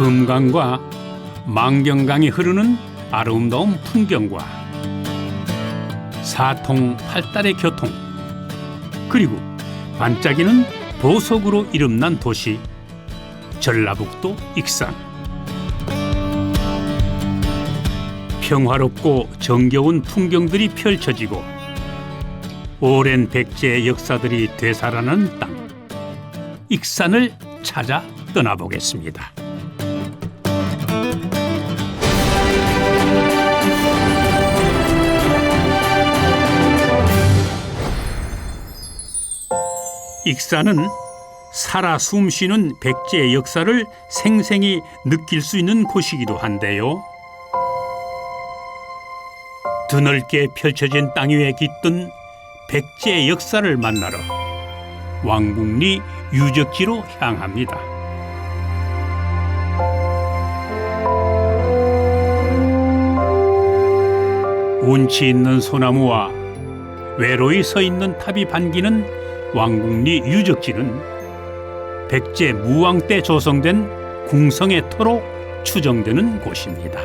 금강과 망경강이 흐르는 아름다운 풍경과 사통팔달의 교통, 그리고 반짝이는 보석으로 이름난 도시 전라북도 익산. 평화롭고 정겨운 풍경들이 펼쳐지고 오랜 백제의 역사들이 되살아나는 땅, 익산을 찾아 떠나보겠습니다. 익산은 살아 숨쉬는 백제의 역사를 생생히 느낄 수 있는 곳이기도 한데요. 드넓게 펼쳐진 땅 위에 깃든 백제의 역사를 만나러 왕궁리 유적지로 향합니다. 운치 있는 소나무와 외로이 서 있는 탑이 반기는 왕궁리 유적지는 백제 무왕 때 조성된 궁성의 터로 추정되는 곳입니다.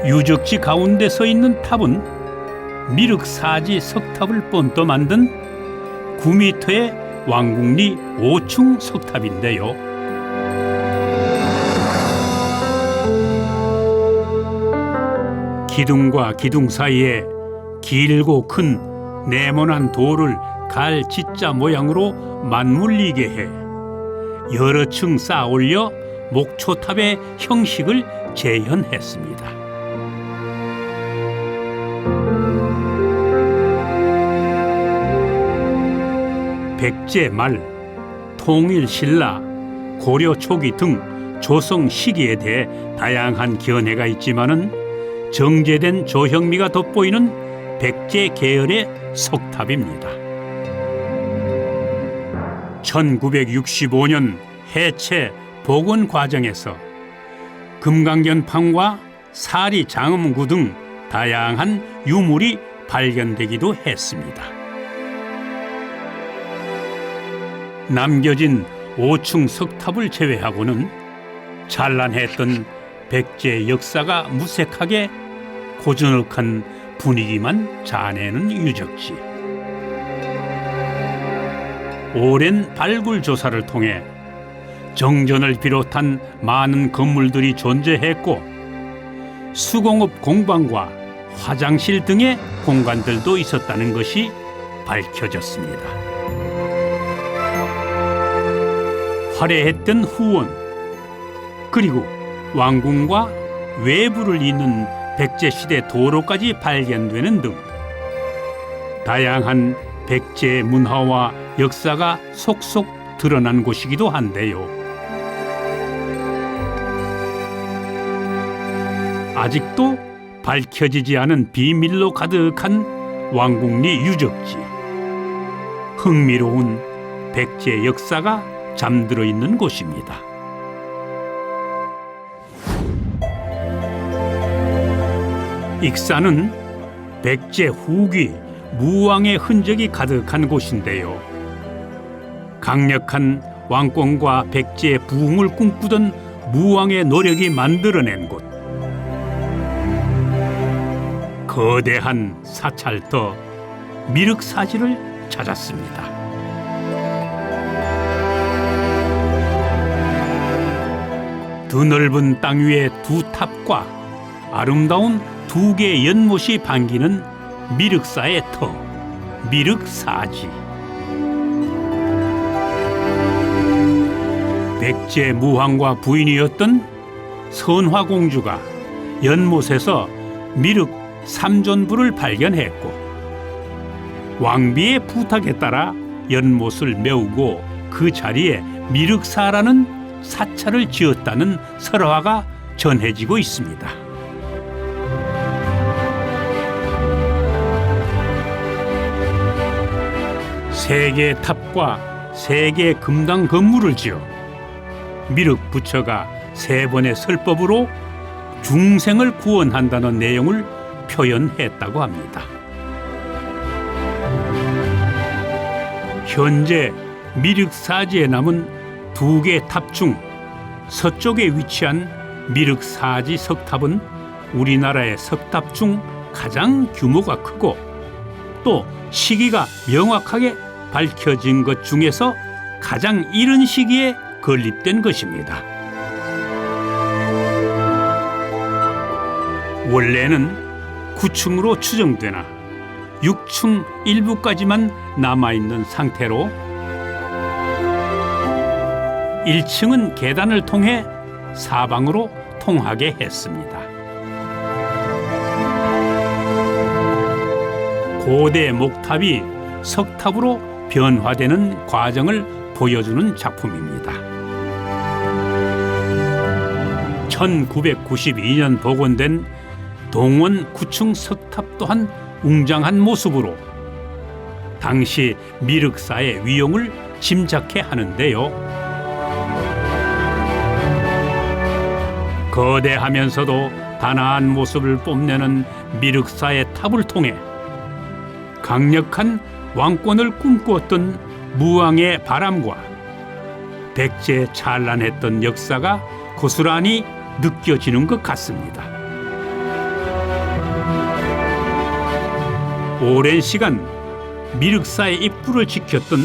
유적지 가운데 서 있는 탑은 미륵사지 석탑을 본떠 만든 9m의 왕궁리 5층 석탑인데요. 기둥과 기둥 사이에 길고 큰 네모난 돌을 갈짓자 모양으로 맞물리게 해 여러 층 쌓아 올려 목초탑의 형식을 재현했습니다. 백제 말, 통일 신라, 고려 초기 등 조성 시기에 대해 다양한 견해가 있지만은 정제된 조형미가 돋보이는 백제 계열의 석탑입니다. 1965년 해체 복원 과정에서 금강견판과 사리 장엄구 등 다양한 유물이 발견되기도 했습니다. 남겨진 5층 석탑을 제외하고는 찬란했던 백제의 역사가 무색하게 고즈넉한 분위기만 자아내는 유적지. 오랜 발굴 조사를 통해 정전을 비롯한 많은 건물들이 존재했고 수공업 공방과 화장실 등의 공간들도 있었다는 것이 밝혀졌습니다. 화려했던 후원, 그리고 왕궁과 외부를 잇는 백제시대 도로까지 발견되는 등 다양한 백제의 문화와 역사가 속속 드러난 곳이기도 한데요. 아직도 밝혀지지 않은 비밀로 가득한 왕궁리 유적지. 흥미로운 백제의 역사가 잠들어 있는 곳입니다. 익산은 백제 후기 무왕의 흔적이 가득한 곳인데요. 강력한 왕권과 백제의 부흥을 꿈꾸던 무왕의 노력이 만들어낸 곳. 거대한 사찰터 미륵사지를 찾았습니다. 드넓은 땅 위에 두 탑과 아름다운 두 개의 연못이 반기는 미륵사의 터, 미륵사지. 백제 무왕과 부인이었던 선화공주가 연못에서 미륵 삼존부를 발견했고 왕비의 부탁에 따라 연못을 메우고 그 자리에 미륵사라는 사찰을 지었다는 설화가 전해지고 있습니다. 세 개의 탑과 세 개의 금당 건물을 지어 미륵 부처가 세 번의 설법으로 중생을 구원한다는 내용을 표현했다고 합니다. 현재 미륵사지에 남은 두 개 탑 중 서쪽에 위치한 미륵사지 석탑은 우리나라의 석탑 중 가장 규모가 크고 또 시기가 명확하게 밝혀진 것 중에서 가장 이른 시기에 건립된 것입니다. 원래는 9층으로 추정되나 6층 일부까지만 남아있는 상태로 1층은 계단을 통해 사방으로 통하게 했습니다. 고대 목탑이 석탑으로 변화되는 과정을 보여주는 작품입니다. 1992년 복원된 동원 9층 석탑 또한 웅장한 모습으로 당시 미륵사의 위용을 짐작케 하는데요. 거대하면서도 단아한 모습을 뽐내는 미륵사의 탑을 통해 강력한 왕권을 꿈꾸었던 무왕의 바람과 백제의 찬란했던 역사가 고스란히 느껴지는 것 같습니다. 오랜 시간 미륵사의 입구를 지켰던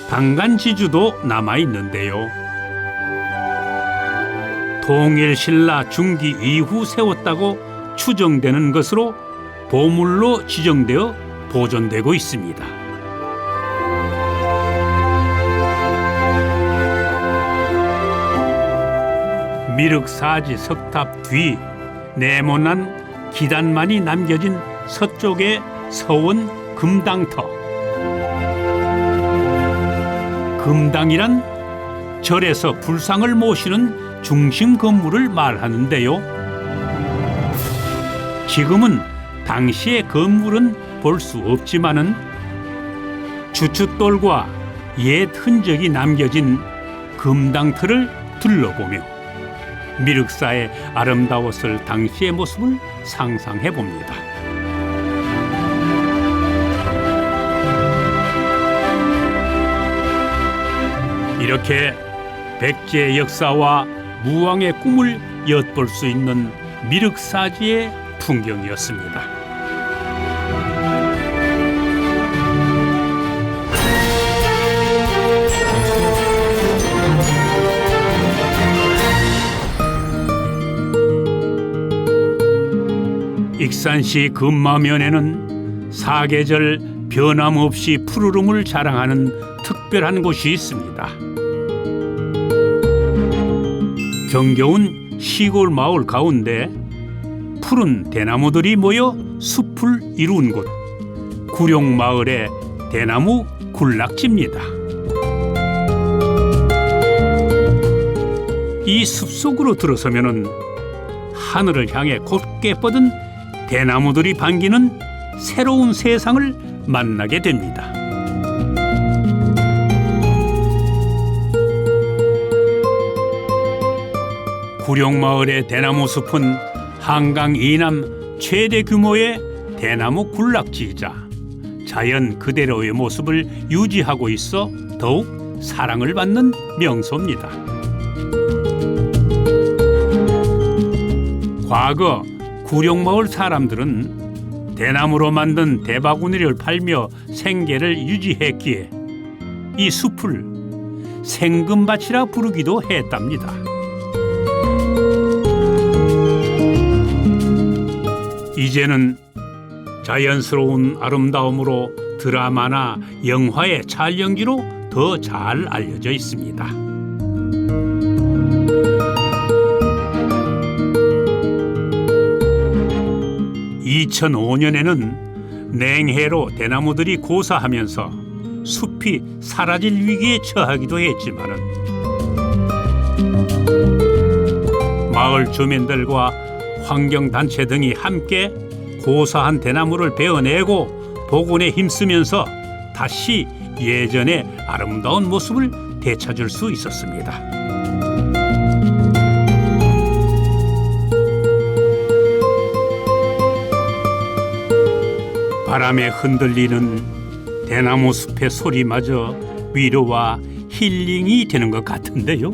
당간지주도 남아있는데요. 통일신라 중기 이후 세웠다고 추정되는 것으로 보물로 지정되어 보존되고 있습니다. 미륵사지 석탑 뒤 네모난 기단만이 남겨진 서쪽의 서원 금당터. 금당이란 절에서 불상을 모시는 중심 건물을 말하는데요. 지금은 당시의 건물은 볼 수 없지만은 주춧돌과 옛 흔적이 남겨진 금당터를 둘러보며 미륵사의 아름다웠을 당시의 모습을 상상해 봅니다. 이렇게 백제의 역사와 무왕의 꿈을 엿볼 수 있는 미륵사지의 풍경이었습니다. 익산시 금마면에는 사계절 변함없이 푸르름을 자랑하는 특별한 곳이 있습니다. 정겨운 시골 마을 가운데 푸른 대나무들이 모여 숲을 이룬 곳, 구룡마을의 대나무 군락지입니다. 이 숲속으로 들어서면은 하늘을 향해 곧게 뻗은 대나무들이 반기는 새로운 세상을 만나게 됩니다. 구룡마을의 대나무 숲은 한강 이남 최대 규모의 대나무 군락지이자 자연 그대로의 모습을 유지하고 있어 더욱 사랑을 받는 명소입니다. 과거 구룡마을 사람들은 대나무로 만든 대바구니를 팔며 생계를 유지했기에 이 숲을 생금밭이라 부르기도 했답니다. 이제는 자연스러운 아름다움으로 드라마나 영화의 촬영지로 더 잘 알려져 있습니다. (2005년에는) 냉해로 대나무들이 고사하면서 숲이 사라질 위기에 처하기도 했지만은 마을 주민들과 환경단체 등이 함께 고사한 대나무를 베어내고 복원에 힘쓰면서 다시 예전의 아름다운 모습을 되찾을 수 있었습니다. 바람에 흔들리는 대나무 숲의 소리마저 위로와 힐링이 되는 것 같은데요.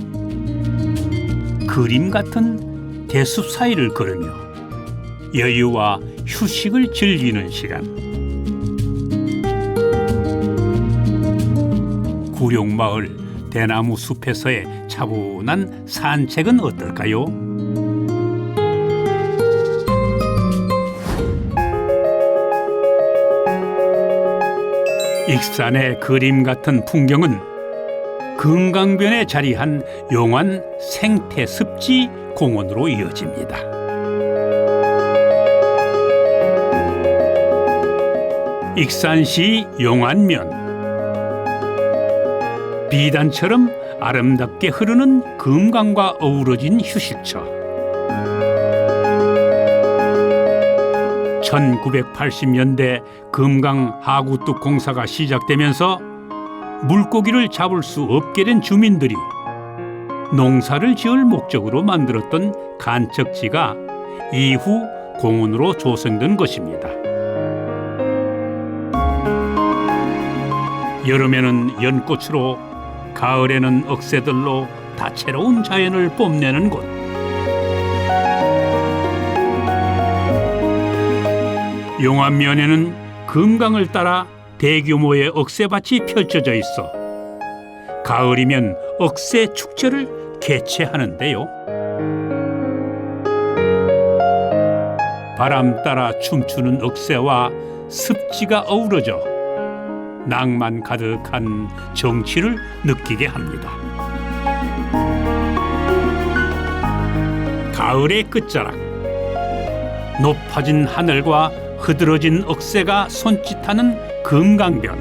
그림 같은 대숲 사이를 걸으며 여유와 휴식을 즐기는 시간. 구룡마을 대나무 숲에서의 차분한 산책은 어떨까요? 익산의 그림 같은 풍경은 금강변에 자리한 용안 생태습지 공원으로 이어집니다. 익산시 용안면. 비단처럼 아름답게 흐르는 금강과 어우러진 휴식처. 1980년대 금강 하구뚝 공사가 시작되면서 물고기를 잡을 수 없게 된 주민들이 농사를 지을 목적으로 만들었던 간척지가 이후 공원으로 조성된 것입니다. 여름에는 연꽃으로, 가을에는 억새들로 다채로운 자연을 뽐내는 곳. 용안면에는 금강을 따라 대규모의 억새밭이 펼쳐져 있어 가을이면 억새 축제를 개최하는데요. 바람 따라 춤추는 억새와 습지가 어우러져 낭만 가득한 정취를 느끼게 합니다. 가을의 끝자락. 높아진 하늘과 흐드러진 억새가 손짓하는 금강변.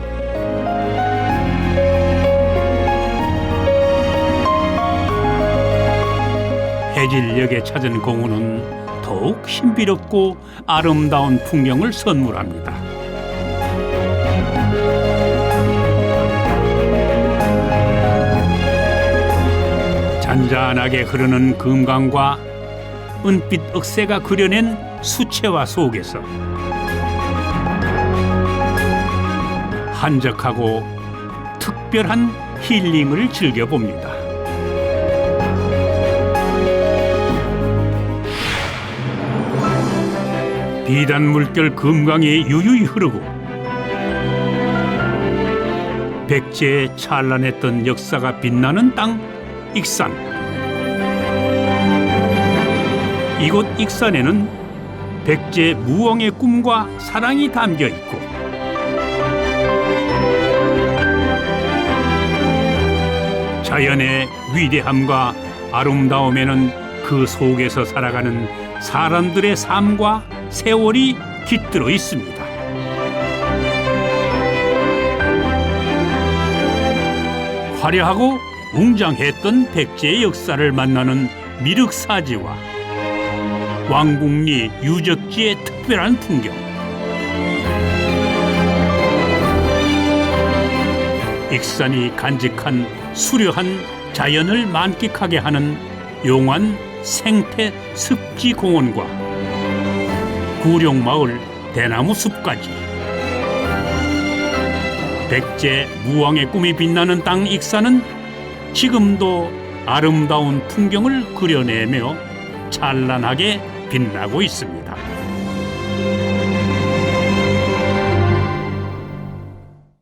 해질녘에 찾은 공원은 더욱 신비롭고 아름다운 풍경을 선물합니다. 잔잔하게 흐르는 금강과 은빛 억새가 그려낸 수채화 속에서 한적하고 특별한 힐링을 즐겨봅니다. 비단 물결 금강이 유유히 흐르고 백제의 찬란했던 역사가 빛나는 땅 익산. 이곳 익산에는 백제 무왕의 꿈과 사랑이 담겨 있고 자연의 위대함과 아름다움에는 그 속에서 살아가는 사람들의 삶과 세월이 깃들어 있습니다. 화려하고 웅장했던 백제의 역사를 만나는 미륵사지와 왕궁리 유적지의 특별한 풍경. 익산이 간직한 수려한 자연을 만끽하게 하는 용안 생태 습지 공원과 구룡마을 대나무 숲까지 백제 무왕의 꿈이 빛나는 땅 익산은 지금도 아름다운 풍경을 그려내며 찬란하게 빛나고 있습니다.